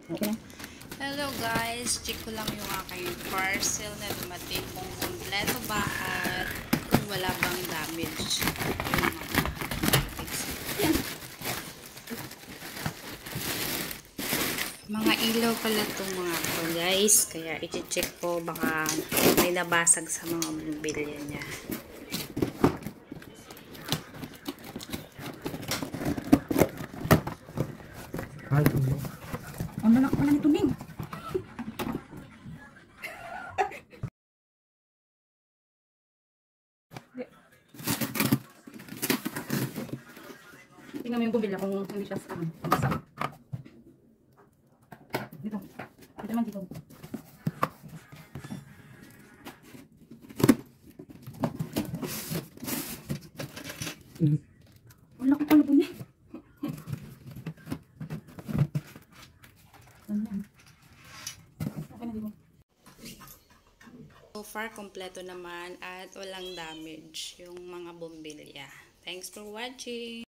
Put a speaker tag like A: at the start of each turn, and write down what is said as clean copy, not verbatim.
A: Okay.
B: Hello guys, check ko lang yung aking parcel na dumating kung kompleto ba at kung wala bang damage yung mga ilaw pala itong mga to guys, kaya i-check ko baka may nabasag sa mga mobilya niya.
A: Ay, tulo. Ang lalak pala nito, Ming. Tingnan mo yung bumbilya kung hindi siya pabasa. Dito. Dito naman dito. Wala ko pala bunyi.
B: So far, kompleto naman at walang damage yung mga bumbilya. Thanks for watching!